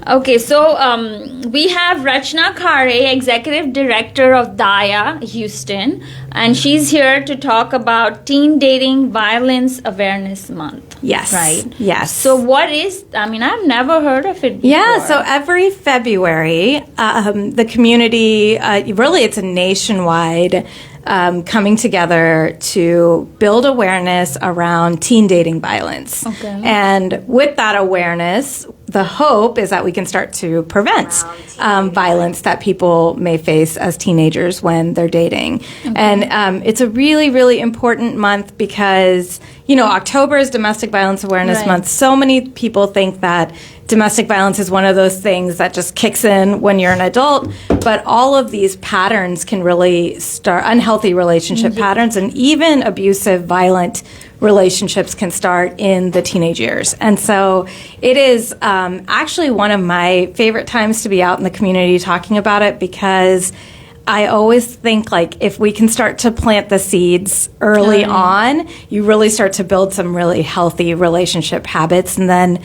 Okay, so we have Rachna Khare, Executive Director of Daya Houston, and she's here to talk about Teen Dating Violence Awareness Month. Yes. Right? Yes. So what is, I've never heard of it before. Yeah, so every February, the community, really it's a nationwide coming together to build awareness around teen dating violence. Okay. And with that awareness, the hope is that we can start to prevent violence that people may face as teenagers when they're dating. Okay. And it's a really, really important month because, October is Domestic Violence Awareness Month. So many people think that domestic violence is one of those things that just kicks in when you're an adult, but all of these patterns can really start, unhealthy relationship patterns and even abusive, violent relationships can start in the teenage years. And so it is actually one of my favorite times to be out in the community talking about it, because I always think, if we can start to plant the seeds early on, you really start to build some really healthy relationship habits, and then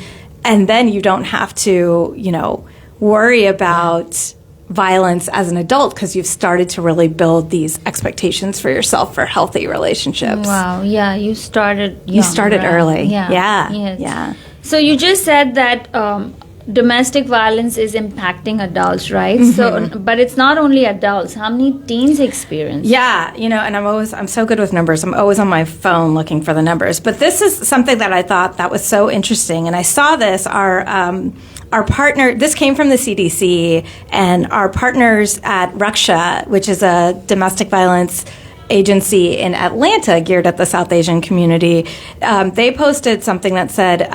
you don't have to, worry about violence as an adult because you've started to really build these expectations for yourself for healthy relationships. Wow, yeah, you started young, You started early. Yeah. Yes. Yeah. So you just said that domestic violence is impacting adults, right? Mm-hmm. So, but it's not only adults. How many teens experience? Yeah, and I'm so good with numbers. I'm always on my phone looking for the numbers. But this is something that I thought that was so interesting. And I saw this, our partner, this came from the CDC, and our partners at Rachna, which is a domestic violence agency in Atlanta geared at the South Asian community, they posted something that said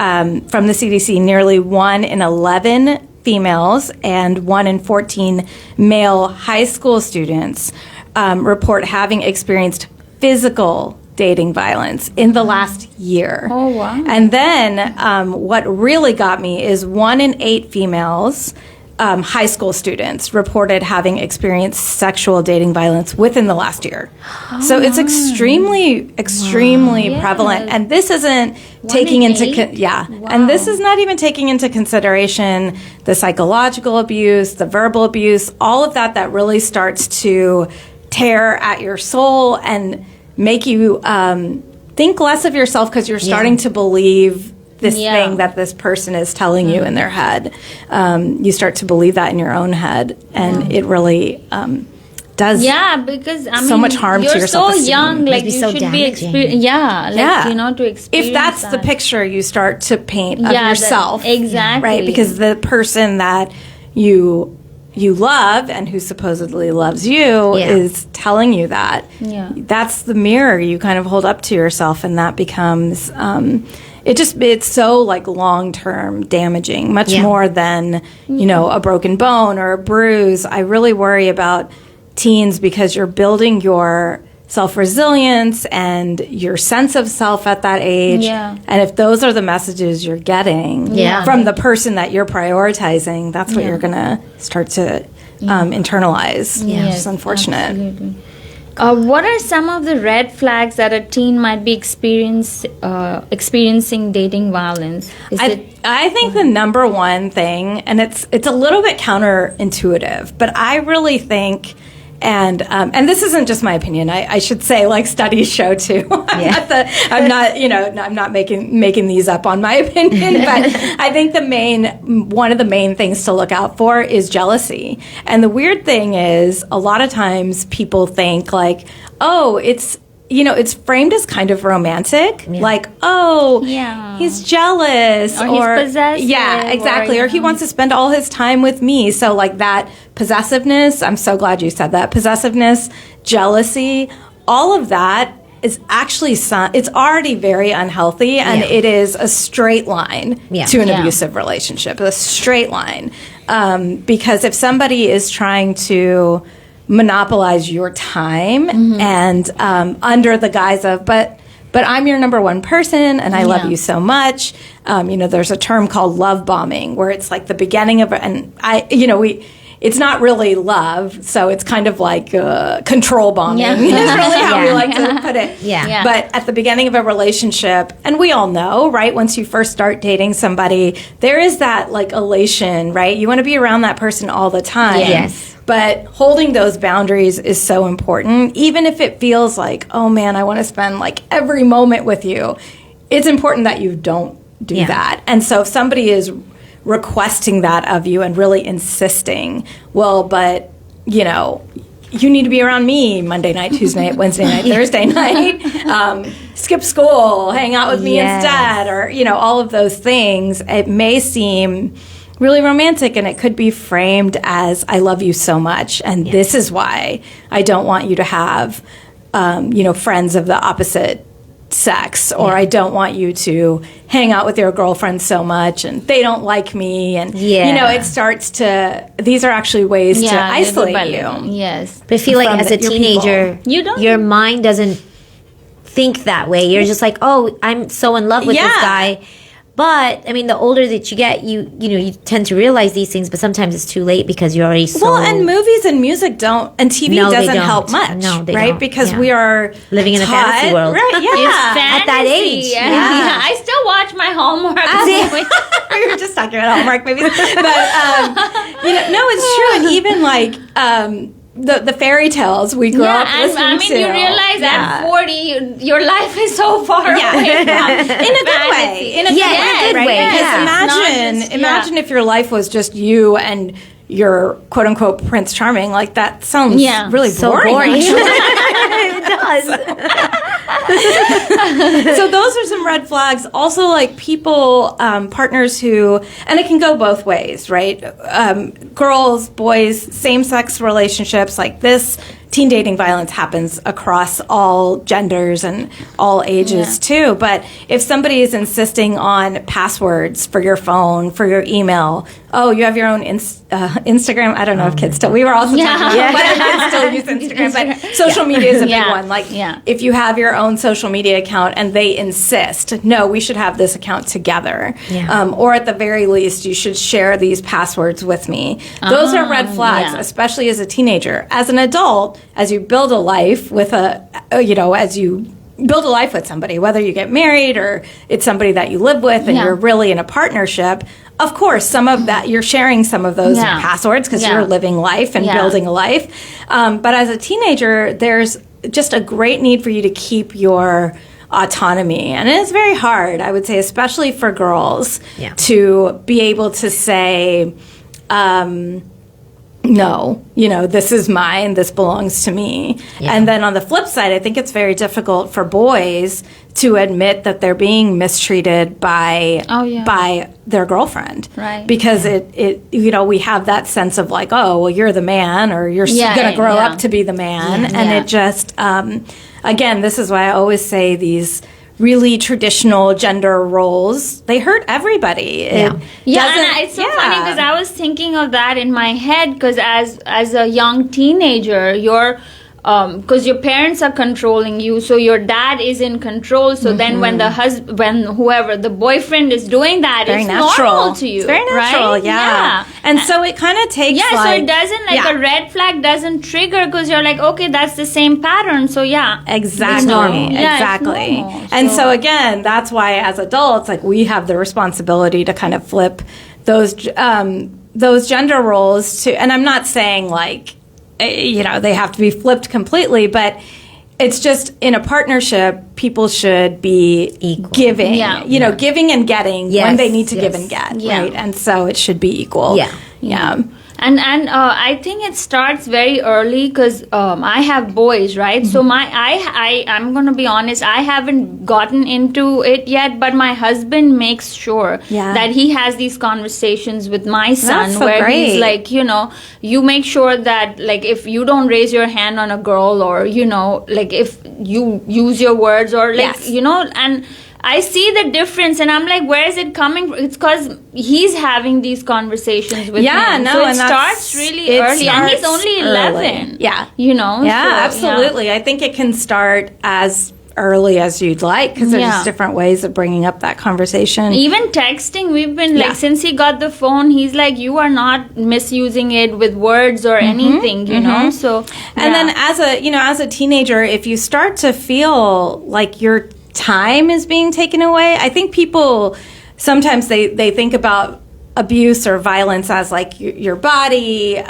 from the CDC, nearly 1 in 11 females and 1 in 14 male high school students report having experienced physical dating violence in the last year. Oh, wow. And then what really got me is 1 in 8 females, high school students, reported having experienced sexual dating violence within the last year. Oh, so it's extremely prevalent. And this isn't taking into and this is not even taking into consideration the psychological abuse, the verbal abuse, all of that really starts to tear at your soul and make you think less of yourself because you're starting to believe this thing that this person is telling you in their head. You start to believe that in your own head, and it really does because so much harm to your self-esteem. You're so young, you should be to experience if that's the picture you start to paint of yourself. Exactly. Right, because the person that you love and who supposedly loves you is telling you that. Yeah. That's the mirror you kind of hold up to yourself, and that becomes it's so long-term damaging, much more than, a broken bone or a bruise. I really worry about teens because you're building your self-resilience and your sense of self at that age. Yeah. And if those are the messages you're getting from the person that you're prioritizing, that's what you're going to start to internalize. Yes, it's unfortunate. Absolutely. What are some of the red flags that a teen might be experiencing dating violence? I think the number one thing, and it's a little bit counterintuitive, but I really think, and this isn't just my opinion. I should say, studies show too. I'm not making these up on my opinion, but I think one of the main things to look out for is jealousy. And the weird thing is, a lot of times people think it's framed as kind of romantic, he's jealous, or he's possessive. Yeah, exactly. Or he wants to spend all his time with me. So that possessiveness, I'm so glad you said that, possessiveness, jealousy, all of that is actually, it's already very unhealthy, and it is a straight line to an abusive relationship, a straight line. Because if somebody is trying to monopolize your time and under the guise of, but I'm your number one person and I love you so much. There's a term called love bombing where it's the beginning of, and it's not really love, so it's kind of like control bombing is really how we like to put it. Yeah. But at the beginning of a relationship, and we all know, right, once you first start dating somebody, there is that like elation, right? You want to be around that person all the time. Yes. But holding those boundaries is so important, even if it feels like, oh man, I want to spend like every moment with you. It's important that you don't do that. And so if somebody is requesting that of you and really insisting, well, but, you know, you need to be around me Monday night, Tuesday night, Wednesday night, Thursday night, skip school, hang out with me instead, or, you know, all of those things, it may seem really romantic, and it could be framed as, I love you so much, and this is why I don't want you to have, you know, friends of the opposite sex, or I don't want you to hang out with your girlfriend so much, and they don't like me, and you know, it starts to, these are actually ways to isolate you. Yes. But I feel like as a teenager, your mind doesn't think that way. You're just like, oh, I'm so in love with this guy. But I mean, the older that you get, you know, you tend to realize these things, but sometimes it's too late because you're already so... Well, and movies and music don't, and TV doesn't help much, they right? don't. Because we are living in a fantasy world, right? It's at that age. I still watch my Hallmark movies. We were just talking about Hallmark movies, but you know, no, it's true, and even like. The fairy tales we grew up listening to. I mean, you realize at 40, your life is so far away from in a good way. In a good way, right? Because imagine if your life was just you and your quote unquote Prince Charming. Like that sounds really boring. It does. So those are some red flags. Also, like people, partners who, and it can go both ways, right? Girls, boys, same-sex relationships, like this. Teen dating violence happens across all genders and all ages too. But if somebody is insisting on passwords for your phone, for your email, oh, you have your own Instagram. I don't know if kids still. We were also talking about whether kids still use Instagram, but social media is a big one. Like if you have your own social media account and they insist, no, we should have this account together, or at the very least, you should share these passwords with me. Those are red flags, especially as a teenager. As an adult, as you build a life with as you build a life with somebody, whether you get married or it's somebody that you live with and you're really in a partnership, of course, some of that, you're sharing some of those passwords because you're living life and building a life. But as a teenager, there's just a great need for you to keep your autonomy. And it is very hard, I would say, especially for girls, to be able to say, no, you know, this is mine, this belongs to me. And then on the flip side, I think it's very difficult for boys to admit that they're being mistreated by their girlfriend. Right. Because it you know, we have that sense of like, oh, well, you're the man, or you're going to grow up to be the man. And it just, again, this is why I always say these really traditional gender roles, they hurt everybody. And it's so funny because I was thinking of that in my head because as a young teenager, you're because your parents are controlling you, so your dad is in control. So then when whoever the boyfriend is doing that, very it's natural. normal to you. It's very natural, right? And so it kind of takes so it doesn't a red flag doesn't trigger because you're like, okay, that's the same pattern. So exactly, exactly. And so again, that's why as adults, like we have the responsibility to kind of flip those gender roles to. And I'm not saying like, you know, they have to be flipped completely, but it's just in a partnership, people should be equal. Giving, giving and getting when they need to give and get, right? And so it should be equal. And I think it starts very early because I have boys, right? So I'm going to be honest, I haven't gotten into it yet, but my husband makes sure that he has these conversations with my son he's like, you know, you make sure that like if you don't raise your hand on a girl or, you know, like if you use your words or like, you know, and I see the difference, and I'm like, where is it coming from? It's because he's having these conversations with him. So it starts really early, and he's only 11. Yeah. You know? Yeah, absolutely. I think it can start as early as you'd like, because there's just different ways of bringing up that conversation. Even texting, we've been like, since he got the phone, he's like, you are not misusing it with words or anything, you know. So and then as a teenager, if you start to feel like your time is being taken away, I think people sometimes they think about abuse or violence as like your body,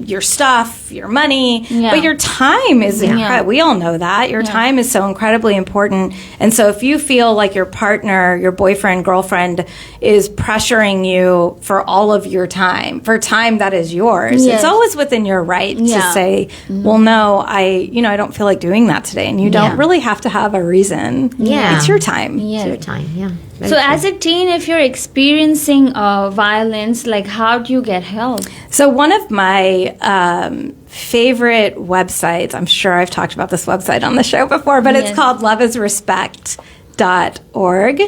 your stuff, your money, but your time is incredible. We all know that your time is so incredibly important. And so if you feel like your partner, your boyfriend, girlfriend is pressuring you for all of your time, for time that is yours, it's always within your right to say, well, no, I don't feel like doing that today. And you don't really have to have a reason. It's your time. It's your time. So as a teen, if you're experiencing violence, like how do you get help? So one of my favorite websites, I'm sure I've talked about this website on the show before, but it's called loveisrespect.org.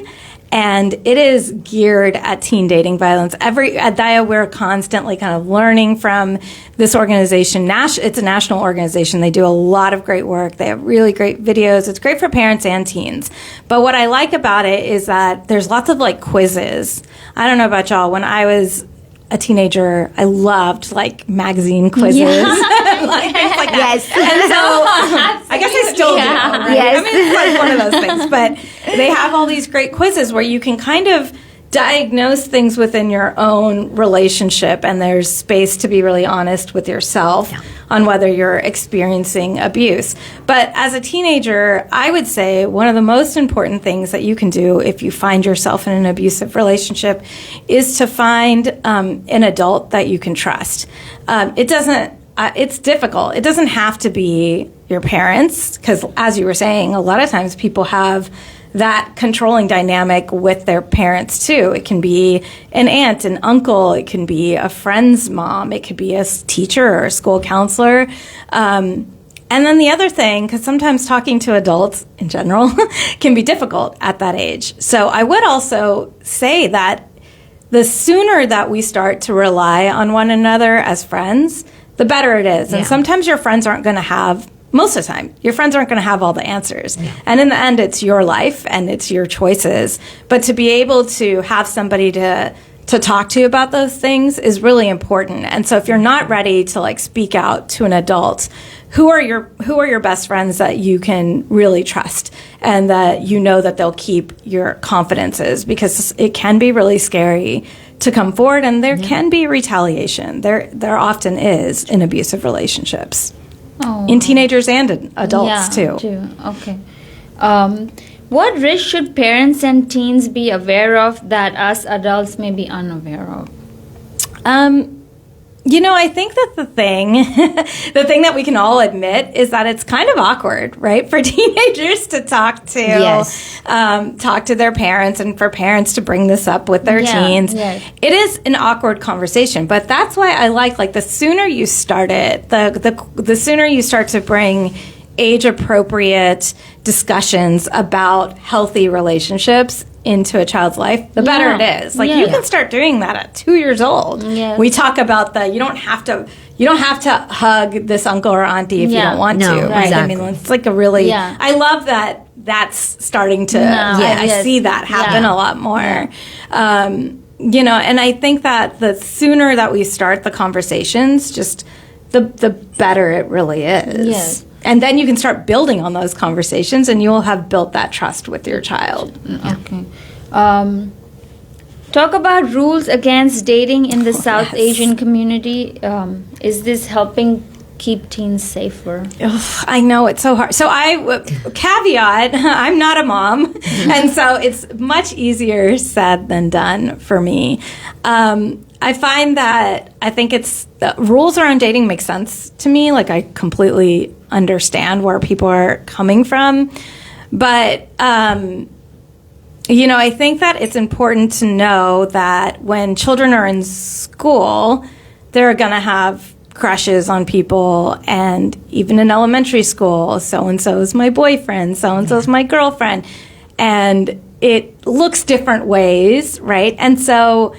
And it is geared at teen dating violence. At Daya, we're constantly kind of learning from this organization. It's a national organization. They do a lot of great work. They have really great videos. It's great for parents and teens. But what I like about it is that there's lots of like quizzes. I don't know about y'all. When I was a teenager, I loved like magazine quizzes. Like, things like that. Yes. And so I guess I still do. Right? Yes. I mean, it's like one of those things. But they have all these great quizzes where you can kind of diagnose things within your own relationship, and there's space to be really honest with yourself on whether you're experiencing abuse. But as a teenager, I would say one of the most important things that you can do if you find yourself in an abusive relationship is to find an adult that you can trust. It's difficult. It doesn't have to be your parents, because as you were saying, a lot of times people have that controlling dynamic with their parents too. It can be an aunt, an uncle, it can be a friend's mom, it could be a teacher or a school counselor. And then the other thing, because sometimes talking to adults in general can be difficult at that age. So I would also say that the sooner that we start to rely on one another as friends, the better it is. And sometimes your friends aren't going to have, most of the time, your friends aren't going to have all the answers. And in the end, it's your life and it's your choices. But to be able to have somebody to talk to you about those things is really important. And so if you're not ready to like speak out to an adult, who are your best friends that you can really trust and that you know that they'll keep your confidences? Because it can be really scary to come forward, and there can be retaliation. There often is in abusive relationships. In teenagers and adults too. Okay. What risk should parents and teens be aware of that us adults may be unaware of? I think that the thing that we can all admit is that it's kind of awkward, right, for teenagers to talk to their parents, and for parents to bring this up with their teens. It is an awkward conversation, but that's why I like the sooner you start it, the sooner you start to bring age-appropriate discussions about healthy relationships into a child's life, the better it is. You can start doing that at 2 years old. We talk about you don't have to hug this uncle or auntie if you don't want to. Right? Exactly. I mean, it's like a really. I love that. That's starting to. I see that happen a lot more. And I think that the sooner that we start the conversations, just the better it really is. And then you can start building on those conversations, and you'll have built that trust with your child. Okay. Talk about rules against dating in the South Asian community. Is this helping keep teens safer? I know, it's so hard. So caveat, I'm not a mom, and so it's much easier said than done for me. I find that I think the rules around dating make sense to me. Like, I completely understand where people are coming from. But, I think that it's important to know that when children are in school, they're going to have crushes on people. And even in elementary school, so-and-so is my boyfriend, so-and-so is my girlfriend. And it looks different ways, right? And so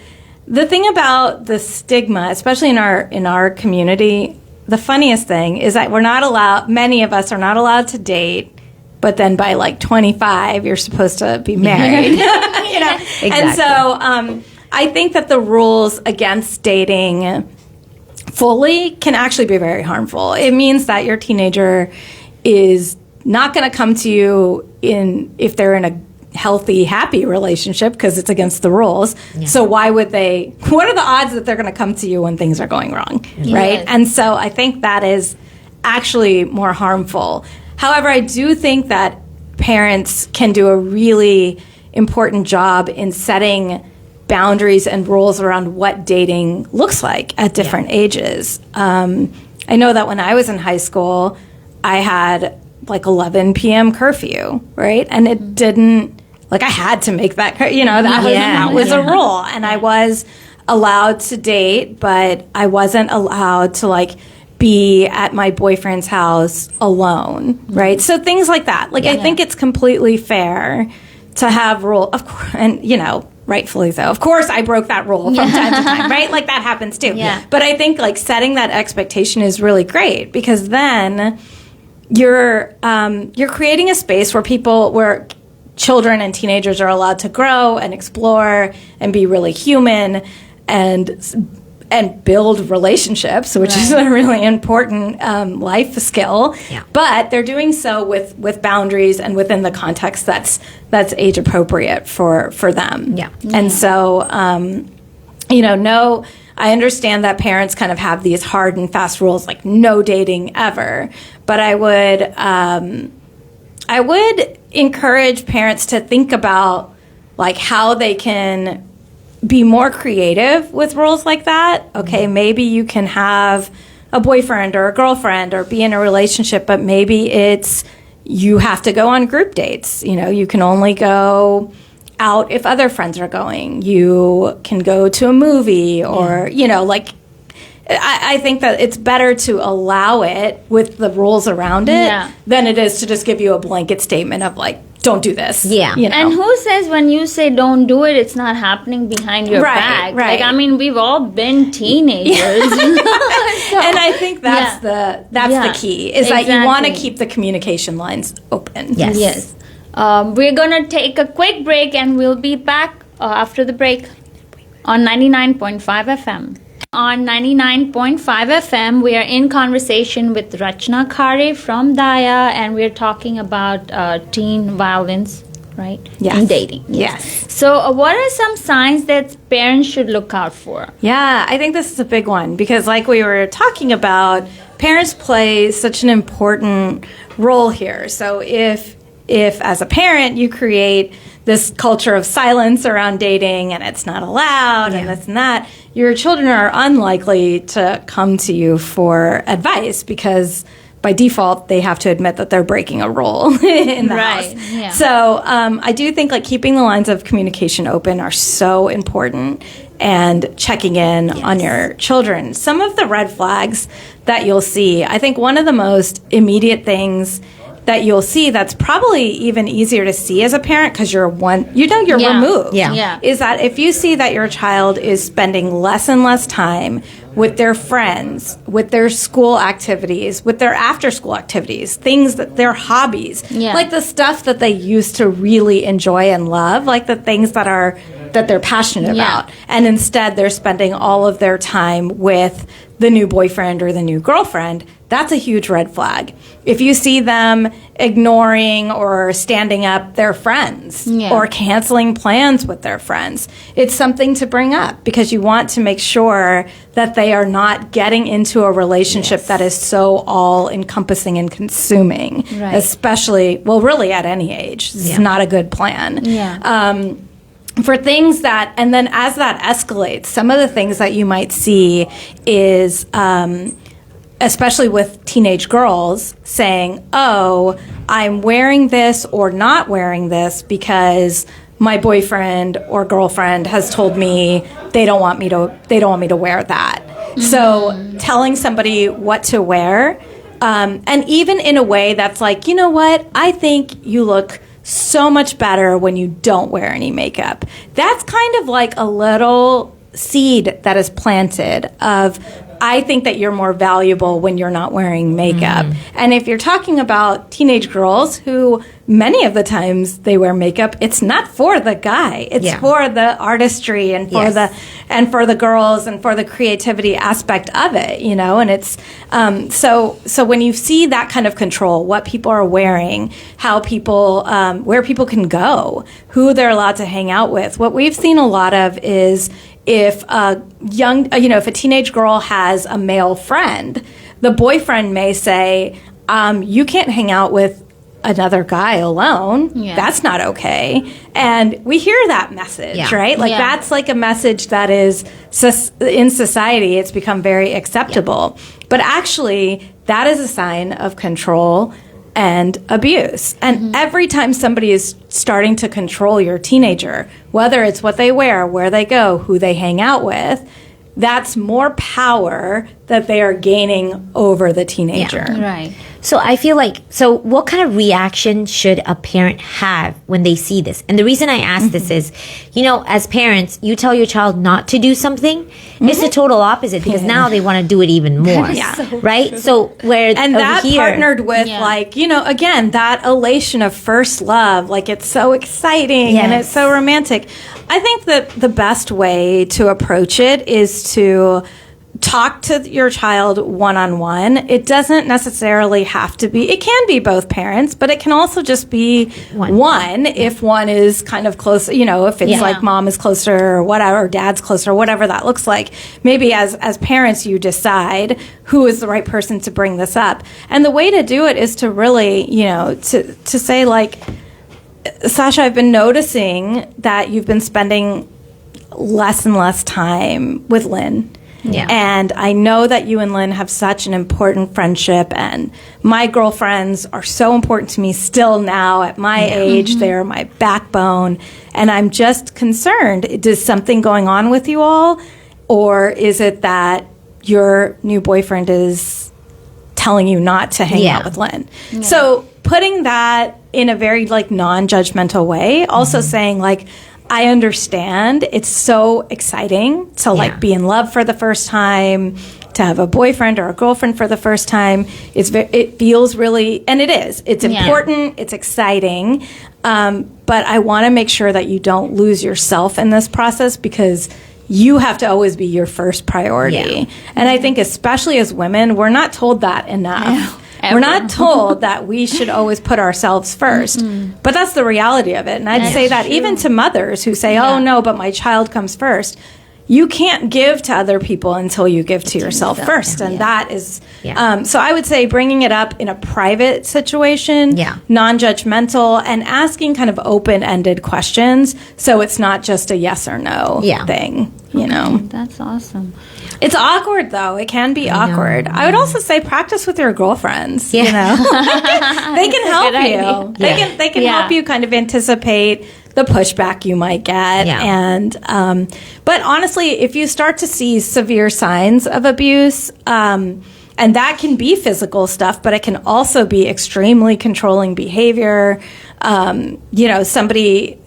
the thing about the stigma, especially in our community, the funniest thing is that many of us are not allowed to date but then by like 25, you're supposed to be married. Exactly. And so I think that the rules against dating fully can actually be very harmful. It means that your teenager is not going to come to you if they're in a healthy, happy relationship, because it's against the rules. Yeah. So why would they? What are the odds that they're going to come to you when things are going wrong, right? Yes. And so I think that is actually more harmful. However, I do think that parents can do a really important job in setting boundaries and rules around what dating looks like at different ages. I know that when I was in high school, I had like 11 p.m. curfew, right? And it didn't, like, I had to make that, that was a rule. And I was allowed to date, but I wasn't allowed to, like, be at my boyfriend's house alone, right? So things like that. Like, I think it's completely fair to have rules, of course, and, rightfully so. Of course, I broke that rule from time to time, right? Like, that happens too. Yeah. But I think, like, setting that expectation is really great, because then you're creating a space where children and teenagers are allowed to grow and explore and be really human and build relationships, which is a really important life skill. Yeah. But they're doing so with boundaries and within the context that's age appropriate for them. Yeah. And so I understand that parents kind of have these hard and fast rules, like no dating ever. But I would encourage parents to think about, like, how they can be more creative with rules like that. Okay, maybe you can have a boyfriend or a girlfriend or be in a relationship, but maybe it's you have to go on group dates. You can only go out if other friends are going. You can go to a movie or, I think that it's better to allow it with the rules around it than it is to just give you a blanket statement of, like, don't do this. Yeah. And who says when you say don't do it, it's not happening behind your back? Right. Like, I mean, we've all been teenagers. And I think that's the key, is that you want to keep the communication lines open. Yes. We're going to take a quick break, and we'll be back after the break on 99.5 FM. On 99.5 FM, we are in conversation with Rachna Khare from Daya, and we're talking about teen violence, right? Yes. In dating. Yes. So what are some signs that parents should look out for? Yeah, I think this is a big one, because like we were talking about, parents play such an important role here. So if as a parent you create this culture of silence around dating and it's not allowed and this and that, your children are unlikely to come to you for advice, because by default they have to admit that they're breaking a rule in the house. Yeah. So I do think, like, keeping the lines of communication open are so important, and checking in on your children. Some of the red flags that you'll see, I think one of the most immediate things that you'll see that's probably even easier to see as a parent, because you're removed, is that if you see that your child is spending less and less time with their friends, with their school activities, with their after-school activities, things that their hobbies, like the stuff that they used to really enjoy and love, like the things that they're passionate about, and instead they're spending all of their time with the new boyfriend or the new girlfriend, that's a huge red flag. If you see them ignoring or standing up their friends or canceling plans with their friends, it's something to bring up, because you want to make sure that they are not getting into a relationship that is so all-encompassing and consuming, especially, really at any age. This is not a good plan. For things that, and then as that escalates, some of the things that you might see is, especially with teenage girls, saying, oh, I'm wearing this or not wearing this because my boyfriend or girlfriend has told me they don't want me to wear that. Mm-hmm. So telling somebody what to wear, and even in a way that's like, you know what, I think you look so much better when you don't wear any makeup. That's kind of like a little seed that is planted of I think that you're more valuable when you're not wearing makeup. And if you're talking about teenage girls who many of the times they wear makeup, it's not for the guy. It's for the artistry and for the girls and for the creativity aspect of it, you know. And it's so when you see that kind of control, what people are wearing, how people where people can go, who they're allowed to hang out with, what we've seen a lot of is if a if a teenage girl has a male friend, the boyfriend may say, you can't hang out with another guy alone. That's not okay. And we hear that message, right? Like that's like a message that is in society, it's become very acceptable. But actually, that is a sign of control and abuse. And every time somebody is starting to control your teenager, whether it's what they wear, where they go, who they hang out with, that's more power that they are gaining over the teenager. Right. So I feel like, what kind of reaction should a parent have when they see this? And the reason I ask this is, as parents, you tell your child not to do something, it's the total opposite because now they want to do it even more. Right? So and that partnered with again, that elation of first love, like it's so exciting and it's so romantic. I think that the best way to approach it is to talk to your child one-on-one. It doesn't necessarily have to be, it can be both parents, but it can also just be one if one is kind of close, if it's like mom is closer or whatever, or dad's closer, whatever that looks like. Maybe as parents, you decide who is the right person to bring this up. And the way to do it is to really, to say like, Sasha, I've been noticing that you've been spending less and less time with Lynn. Yeah. And I know that you and Lynn have such an important friendship, and my girlfriends are so important to me still now at my age. They're my backbone. And I'm just concerned, is something going on with you all? Or is it that your new boyfriend is telling you not to hang out with Lynn? Yeah. So putting that in a very non-judgmental way, also saying I understand it's so exciting to be in love for the first time, to have a boyfriend or a girlfriend for the first time. It feels really, and it is. It's important. It's exciting. But I want to make sure that you don't lose yourself in this process because you have to always be your first priority. Yeah. And I think especially as women, we're not told that enough. We're not told that we should always put ourselves first. But that's the reality of it. And I'd say that even to mothers who say, oh, no, but my child comes first. You can't give to other people until you give to yourself first. And that is, so I would say bringing it up in a private situation, non-judgmental, and asking kind of open-ended questions so it's not just a yes or no thing, That's awesome. It's awkward, though. It can be awkward. I would also say practice with your girlfriends, they can help you. They can help you kind of anticipate the pushback you might get. And but honestly, if you start to see severe signs of abuse, and that can be physical stuff, but it can also be extremely controlling behavior, somebody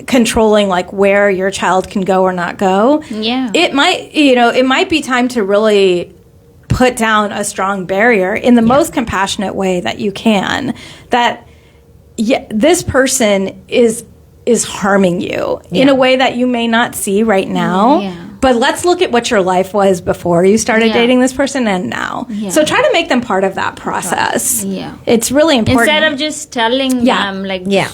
controlling where your child can go or not go. It might be time to really put down a strong barrier in the most compassionate way that you can, that this person is harming you in a way that you may not see right now. But let's look at what your life was before you started dating this person and now. So try to make them part of that process. It's really important. Instead of just telling them,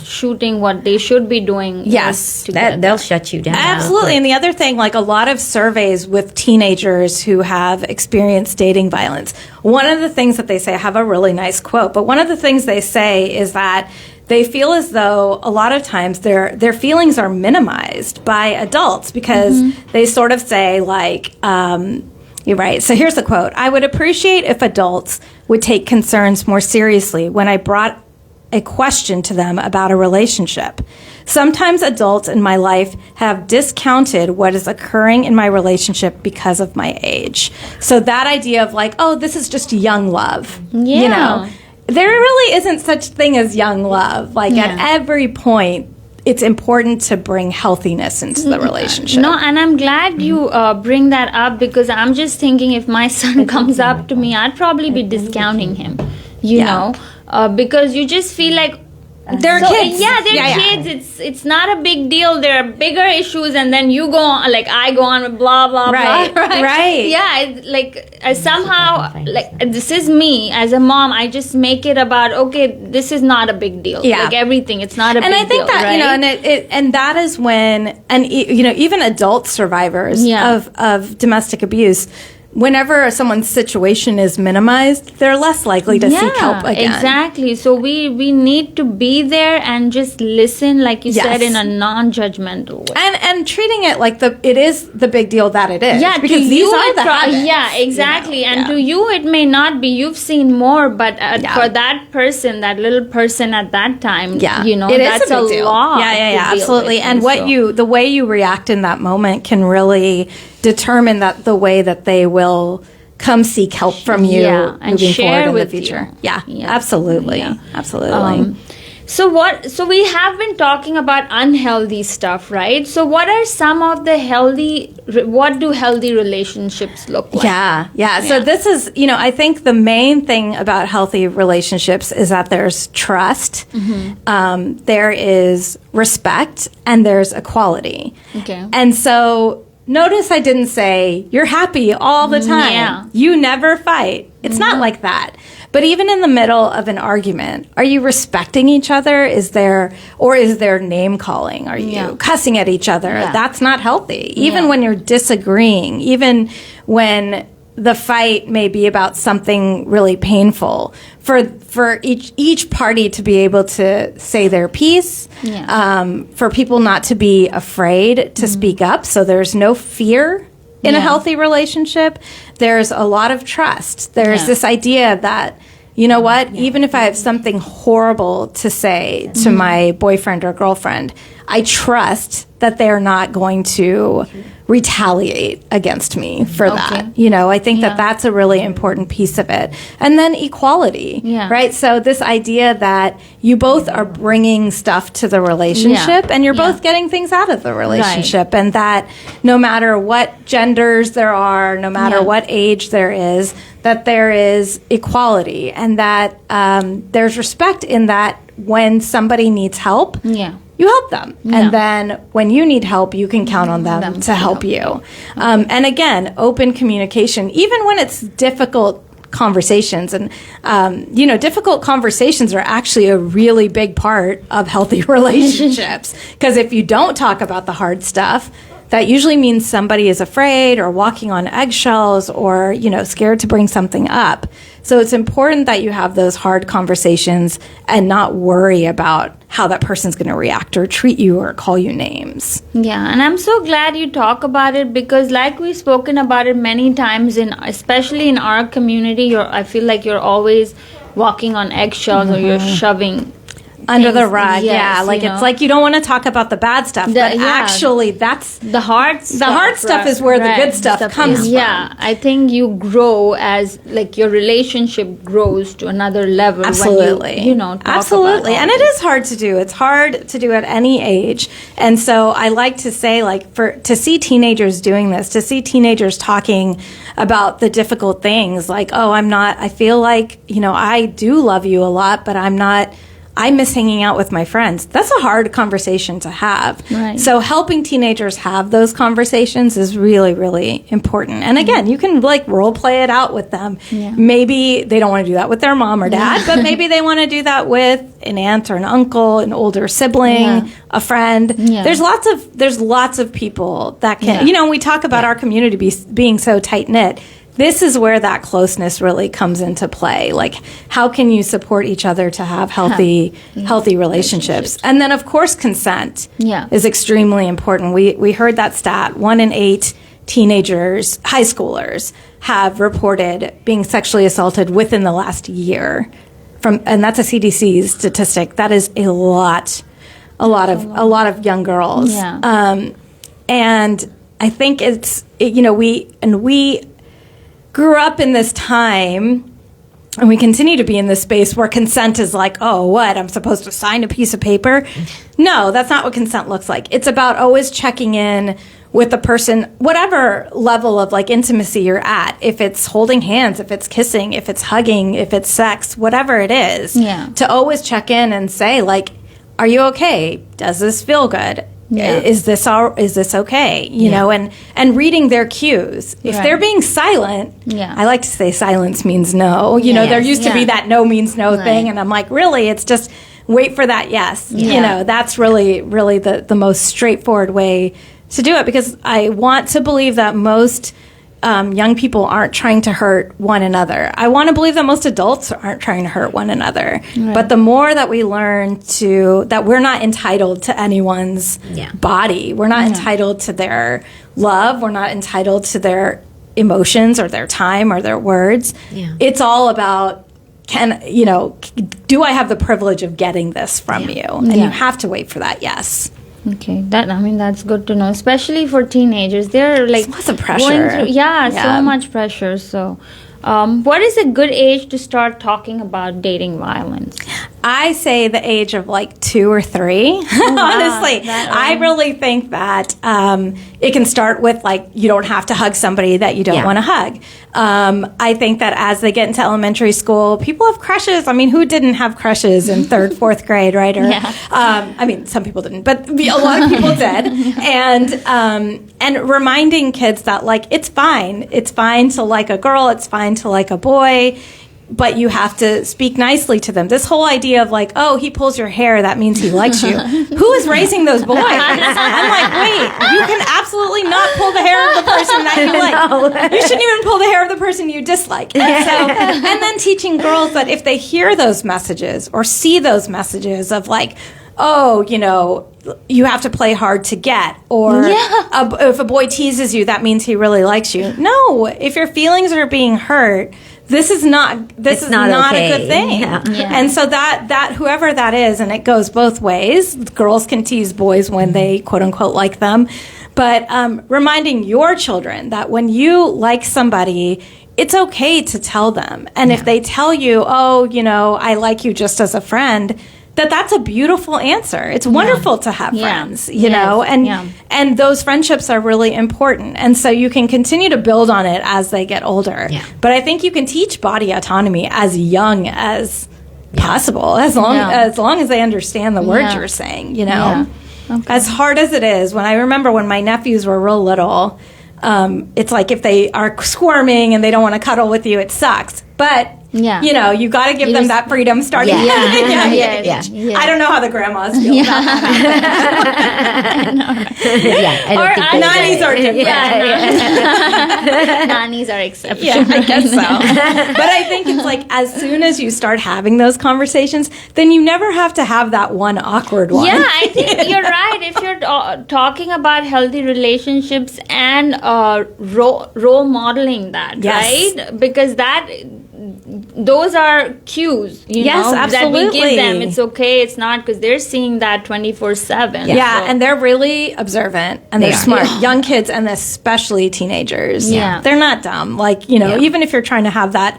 shooting what they should be doing. They'll shut you down. Absolutely. And the other thing, a lot of surveys with teenagers who have experienced dating violence, one of the things that they say, I have a really nice quote, but one of the things they say is that they feel as though a lot of times their feelings are minimized by adults because they sort of say you're right. So here's the quote. I would appreciate if adults would take concerns more seriously when I brought a question to them about a relationship. Sometimes adults in my life have discounted what is occurring in my relationship because of my age. So that idea of this is just young love, There really isn't such thing as young love. At every point, it's important to bring healthiness into the relationship. No, and I'm glad you bring that up, because I'm just thinking if my son comes up to me, I'd probably be discounting him, you know, because you just feel like they're kids. Yeah, they're kids. It's not a big deal. There are bigger issues, and then you go on, like I go on with blah blah blah. Right. Yeah, it's like somehow, like this is me as a mom. I just make it about, okay, this is not a big deal. Yeah. Like everything, it's not a big deal. And I think that, right? you know, and that is when, and you know, even adult survivors of domestic abuse, whenever someone's situation is minimized, they're less likely to seek help again. Exactly. So we need to be there and just listen, like you said, in a non-judgmental way. And treating it like it is the big deal that it is. Yeah, because these are the habits. Yeah, exactly. You know? And to you, it may not be. You've seen more, but for that person, that little person at that time, you know, that's a lot. Yeah, absolutely. And the way you react in that moment can really determine that the way that they will come seek help from you and moving share forward in with the future. you. Yeah, absolutely. Absolutely. So we have been talking about unhealthy stuff, right? So what are some of the what do healthy relationships look like? Yeah. So this is, you know, I think the main thing about healthy relationships is that there's trust, there is respect, and there's equality. Okay. And so notice I didn't say you're happy all the time. Yeah. You never fight. It's not like that. But even in the middle of an argument, are you respecting each other? Is there name calling? Are you cussing at each other? Yeah. That's not healthy. Even when you're disagreeing, even when the fight may be about something really painful, for each party to be able to say their piece, for people not to be afraid to speak up, so there's no fear in a healthy relationship. There's a lot of trust. There's this idea that, you know what, even if I have something horrible to say to my boyfriend or girlfriend, I trust that they're not going to retaliate against me for that. You know, I think that that's a really important piece of it. And then equality, right? So this idea that you both are bringing stuff to the relationship and you're both getting things out of the relationship, and that no matter what genders there are, no matter what age there is, that there is equality, and that there's respect in that when somebody needs help, you help them. And then when you need help, you can count on them to help you. And again, open communication, even when it's difficult conversations. And, you know, difficult conversations are actually a really big part of healthy relationships. Because if you don't talk about the hard stuff, that usually means somebody is afraid or walking on eggshells or, you know, scared to bring something up. So it's important that you have those hard conversations and not worry about how that person's going to react or treat you or call you names. Yeah, and I'm so glad you talk about it, because like we've spoken about it many times, especially in our community, I feel like you're always walking on eggshells or you're shoving under the rug. Like it's like you don't want to talk about the bad stuff, but actually that's the hard stuff. The hard stuff is where the good stuff comes from. Yeah, I think you grow as, like, your relationship grows to another level. Absolutely. When you know, talk absolutely. About and it is hard to do. It's hard to do at any age. And so I like to say, like, to see teenagers doing this, to see teenagers talking about the difficult things, like, oh, I feel like, you know, I do love you a lot, but I miss hanging out with my friends. That's a hard conversation to have. Right. So helping teenagers have those conversations is really, really important. And again, you can like role play it out with them. Yeah. Maybe they don't want to do that with their mom or dad, but maybe they want to do that with an aunt or an uncle, an older sibling, a friend. Yeah. There's lots of people that can, you know, we talk about our community being so tight knit. This is where that closeness really comes into play. Like, how can you support each other to have healthy relationships? And then, of course, consent is extremely important. We heard that stat. 1 in 8 teenagers, high schoolers, have reported being sexually assaulted within the last year. And that's a CDC statistic. That is a lot of young girls. Yeah. And I think we grew up in this time and we continue to be in this space where consent is like, oh, what? I'm supposed to sign a piece of paper? No, that's not what consent looks like. It's about always checking in with the person, whatever level of like intimacy you're at. If it's holding hands, if it's kissing, if it's hugging, if it's sex, whatever it is, to always check in and say, like, are you okay? Does this feel good? Yeah. Is this okay? You know, and reading their cues. If they're being silent, I like to say silence means no. You know, there used to be that no means no thing, and I'm like, really? It's just wait for that yes. You know, that's really, really the most straightforward way to do it, because I want to believe that most young people aren't trying to hurt one another. I want to believe that most adults aren't trying to hurt one another. Right. But the more that we learn that we're not entitled to anyone's body, we're not entitled to their love, we're not entitled to their emotions or their time or their words. Yeah. It's all about, do I have the privilege of getting this from you? And you have to wait for that yes. Okay, that's good to know, especially for teenagers. They're like lots of pressure. So much pressure. So, what is a good age to start talking about dating violence? I say the age of like 2 or 3. Honestly, I really think that it can start with like, you don't have to hug somebody that you don't want to hug. I think that as they get into elementary school, people have crushes. I mean, who didn't have crushes in 3rd, 4th grade, right? Or, I mean, some people didn't, but a lot of people did. And reminding kids that like, it's fine. It's fine to like a girl. It's fine to like a boy. But you have to speak nicely to them. This whole idea of like, oh, he pulls your hair, that means he likes you. Who is raising those boys? I'm like, wait, you can absolutely not pull the hair of the person that you like. You shouldn't even pull the hair of the person you dislike. And then teaching girls that if they hear those messages or see those messages of like, oh, you have to play hard to get, or if a boy teases you, that means he really likes you. No, if your feelings are being hurt, this is not okay. A good thing. And so that whoever that is, and it goes both ways. Girls can tease boys when they quote unquote like them, but reminding your children that when you like somebody, it's okay to tell them. And if they tell you, oh, I like you just as a friend, that's a beautiful answer. It's wonderful to have friends, know, and those friendships are really important. And so you can continue to build on it as they get older. Yeah. But I think you can teach body autonomy as young as possible, as long as they understand the words you're saying, Okay. As hard as it is, when my nephews were real little, it's like if they are squirming and they don't want to cuddle with you, it sucks. But you got to give them that freedom starting. I don't know how the grandmas feel about that. Nannies are different. Nannies are exceptional. Yeah, I guess so. But I think it's like as soon as you start having those conversations, then you never have to have that one awkward one. Yeah, I think you're right. If you're talking about healthy relationships and role modeling that, right? Because those are cues, absolutely. that we give them. It's okay. It's not because they're seeing that 24/7. Yeah, and they're really observant and they're smart. Young kids and especially teenagers. Yeah, they're not dumb. Like even if you're trying to have that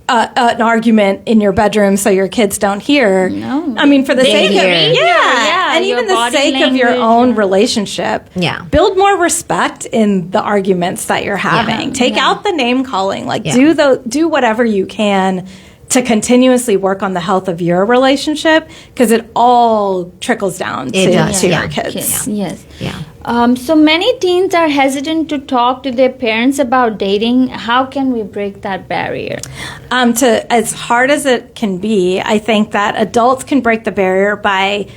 an argument in your bedroom so your kids don't hear. No. I mean, for the sake of and even the sake of your own relationship. Yeah. Build more respect in the arguments that you're having. Take out the name calling. Like do whatever you can to continuously work on the health of your relationship, because it all trickles down to your kids. Yes. Yeah. So many teens are hesitant to talk to their parents about dating. How can we break that barrier? As hard as it can be, I think that adults can break the barrier by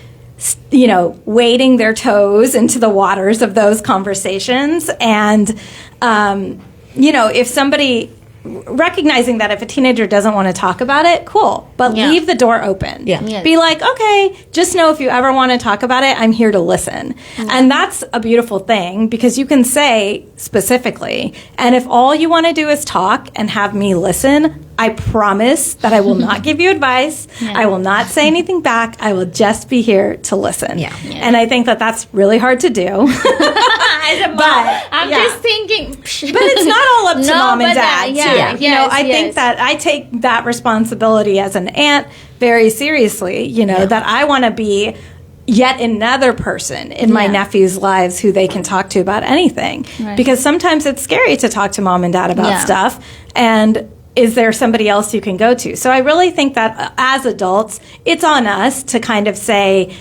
wading their toes into the waters of those conversations. And, if somebody, recognizing that if a teenager doesn't want to talk about it, cool, but leave the door open. Yeah. Yes. Be like, okay, just know if you ever want to talk about it, I'm here to listen. Mm-hmm. And that's a beautiful thing, because you can say specifically, and if all you want to do is talk and have me listen, I promise that I will not give you advice. Yeah. I will not say anything back. I will just be here to listen. Yeah. And I think that that's really hard to do. I'm just thinking. But it's not all up to mom and dad. I think that I take that responsibility as an aunt very seriously, that I want to be yet another person in my nephew's lives who they can talk to about anything. Right. Because sometimes it's scary to talk to mom and dad about stuff. And is there somebody else you can go to? So I really think that as adults, it's on us to kind of say,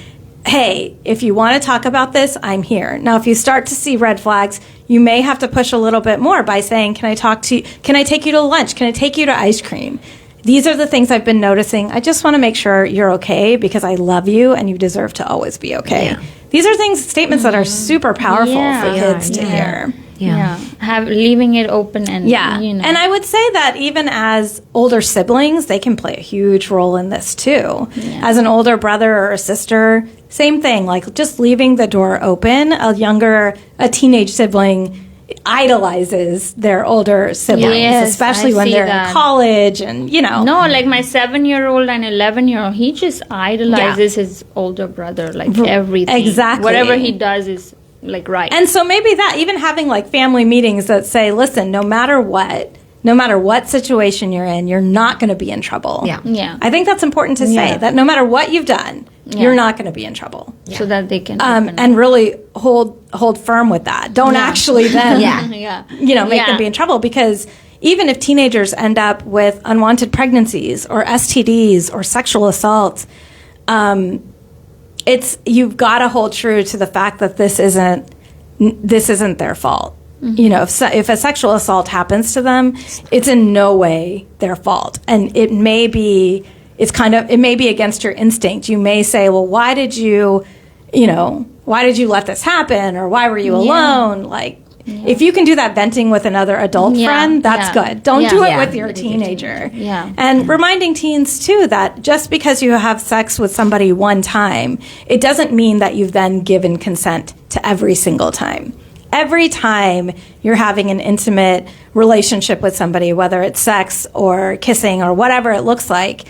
hey, if you want to talk about this, I'm here. Now, if you start to see red flags, you may have to push a little bit more by saying, can I talk to you? Can I take you to lunch? Can I take you to ice cream? These are the things I've been noticing. I just want to make sure you're okay because I love you and you deserve to always be okay. Yeah. These are statements that are super powerful for kids to hear. Leaving it open and And I would say that even as older siblings, they can play a huge role in this too. As an older brother or a sister, same thing, like just leaving the door open. A teenage sibling idolizes their older siblings, especially when they're in college and, No, like my 7-year-old and 11-year-old, he just idolizes his older brother, like everything. Exactly. Whatever he does is like right. And so maybe that, even having like family meetings that say, listen, no matter what situation you're in, you're not going to be in trouble. Yeah. I think that's important to say, that no matter what you've done, you're not going to be in trouble. So that they can and really hold firm with that. Don't actually then make them be in trouble, because even if teenagers end up with unwanted pregnancies or STDs or sexual assaults, you've got to hold true to the fact that this isn't their fault. Mm-hmm. If a sexual assault happens to them, it's in no way their fault, and it may be against your instinct. You may say, well, why did you let this happen, or why were you alone? If you can do that venting with another adult friend, that's good. Don't do it with your teenager. And reminding teens too that just because you have sex with somebody one time, it doesn't mean that you've then given consent to every single time. Every time you're having an intimate relationship with somebody, whether it's sex or kissing or whatever it looks like,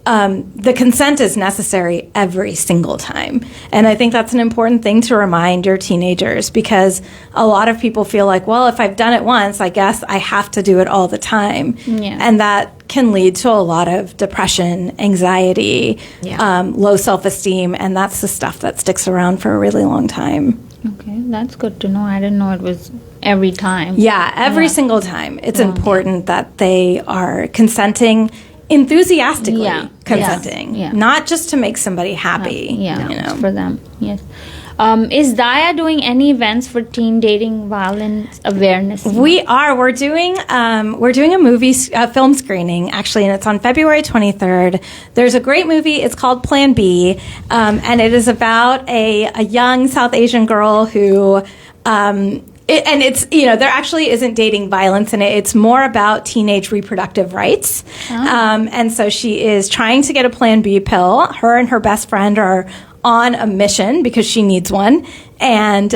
the consent is necessary every single time. And I think that's an important thing to remind your teenagers, because a lot of people feel like, well, if I've done it once, I guess I have to do it all the time. And that can lead to a lot of depression, anxiety, low self-esteem, and that's the stuff that sticks around for a really long time. Okay, that's good to know. I didn't know it was every time. Yeah, every single time. It's important that they are consenting, enthusiastically consenting, not just to make somebody happy. It's for them. Yes. Is Daya doing any events for teen dating violence awareness? We are. We're doing a film screening, actually, and it's on February 23rd. There's a great movie. It's called Plan B, and it is about a young South Asian girl who... there actually isn't dating violence in it. It's more about teenage reproductive rights. And so she is trying to get a Plan B pill. Her and her best friend are on a mission because she needs one, and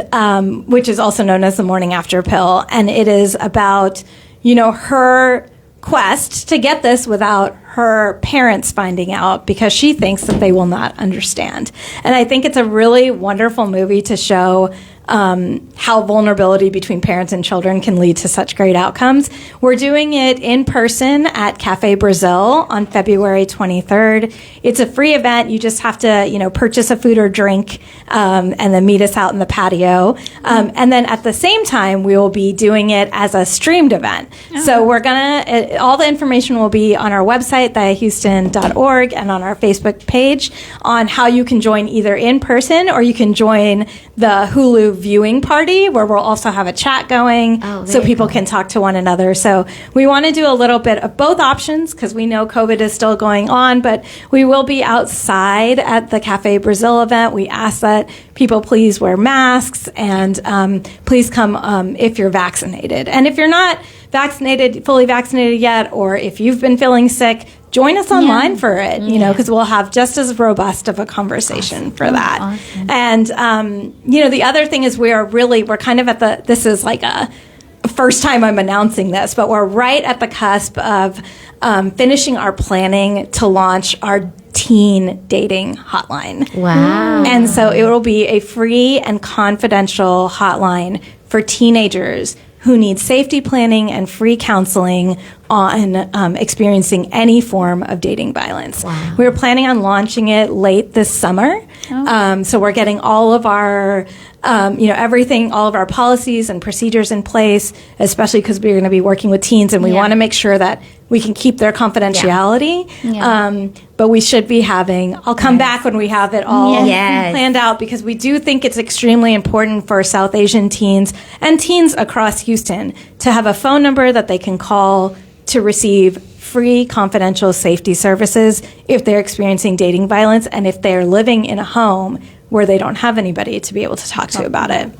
which is also known as the morning after pill. And it is about, her quest to get this without her parents finding out, because she thinks that they will not understand. And I think it's a really wonderful movie to show how vulnerability between parents and children can lead to such great outcomes. We're doing it in person at Cafe Brazil on February 23rd. It's a free event. You just have to, purchase a food or drink, and then meet us out in the patio. And then at the same time, we will be doing it as a streamed event. So we're all the information will be on our website, dayahouston.org, and on our Facebook page on how you can join either in person or you can join the Hulu viewing party, where we'll also have a chat going so people can talk to one another. So we want to do a little bit of both options, because we know COVID is still going on, but we will be outside at the Cafe Brazil event. We ask that people please wear masks, and please come if you're vaccinated. And if you're not fully vaccinated yet, or if you've been feeling sick, join us online for it, because we'll have just as robust of a conversation for that. Awesome. And, the other thing is we're kind of this is like a first time I'm announcing this, but we're right at the cusp of finishing our planning to launch our teen dating hotline. Wow. And so it will be a free and confidential hotline for teenagers who need safety planning and free counseling on experiencing any form of dating violence. Wow. We're planning on launching it late this summer. So we're getting all of our, everything, all of our policies and procedures in place, especially because we're going to be working with teens and we want to make sure that we can keep their confidentiality. But we should be having, I'll come back when we have it all planned out, because we do think it's extremely important for South Asian teens and teens across Houston to have a phone number that they can call to receive free confidential safety services if they're experiencing dating violence and if they're living in a home where they don't have anybody to be able to talk to about it.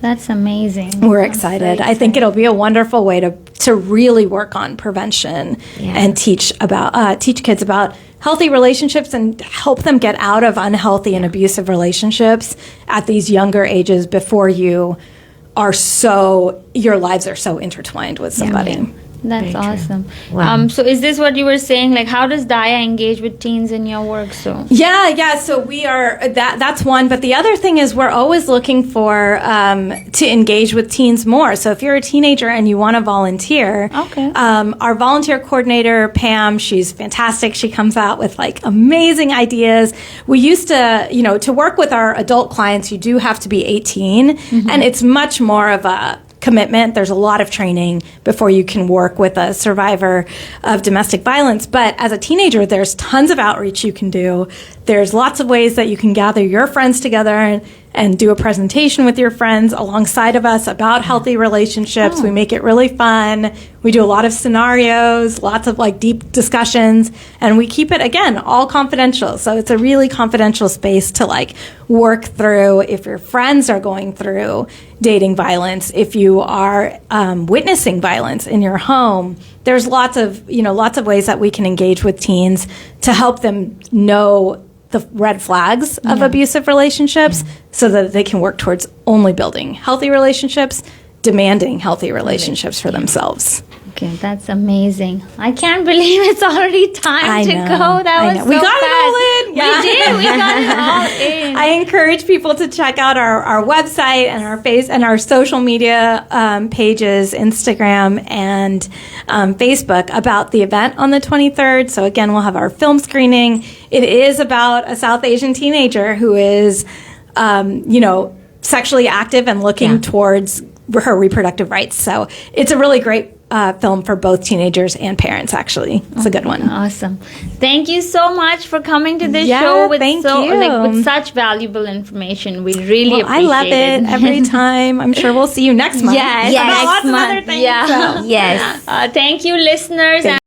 That's amazing. We're excited. I think it'll be a wonderful way to really work on prevention and teach kids about healthy relationships and help them get out of unhealthy and abusive relationships at these younger ages before your lives are so intertwined with somebody. That's awesome. Wow. So is this what you were saying? Like, how does Daya engage with teens in your work? So So we are that's one. But the other thing is we're always looking for to engage with teens more. So if you're a teenager and you want to volunteer, our volunteer coordinator Pam, she's fantastic. She comes out with like amazing ideas. We used to, to work with our adult clients, you do have to be 18, and it's much more of a commitment. There's a lot of training before you can work with a survivor of domestic violence. But as a teenager, there's tons of outreach you can do. There's lots of ways that you can gather your friends together and do a presentation with your friends alongside of us about healthy relationships. We make it really fun. We do a lot of scenarios, lots of like deep discussions, and we keep it, again, all confidential. So it's a really confidential space to like work through if your friends are going through dating violence, if you are witnessing violence in your home. There's lots of ways that we can engage with teens to help them know the red flags of abusive relationships so that they can work towards only building healthy relationships, demanding healthy relationships for themselves. Okay, that's amazing. I can't believe it's already time to go. That was so we got fast. it all in. Yeah. We did. We got it all in. I encourage people to check out our website and our social media pages, Instagram and Facebook, about the event on the 23rd. So again, we'll have our film screening. It is about a South Asian teenager who is, sexually active and looking towards her reproductive rights. So it's a really great film for both teenagers and parents, actually. It's a good one. Awesome. Thank you so much for coming to this show with such valuable information. We really appreciate it. I love it every time. I'm sure we'll see you next month. Yes. About lots of other things. Yes. Thank you, listeners.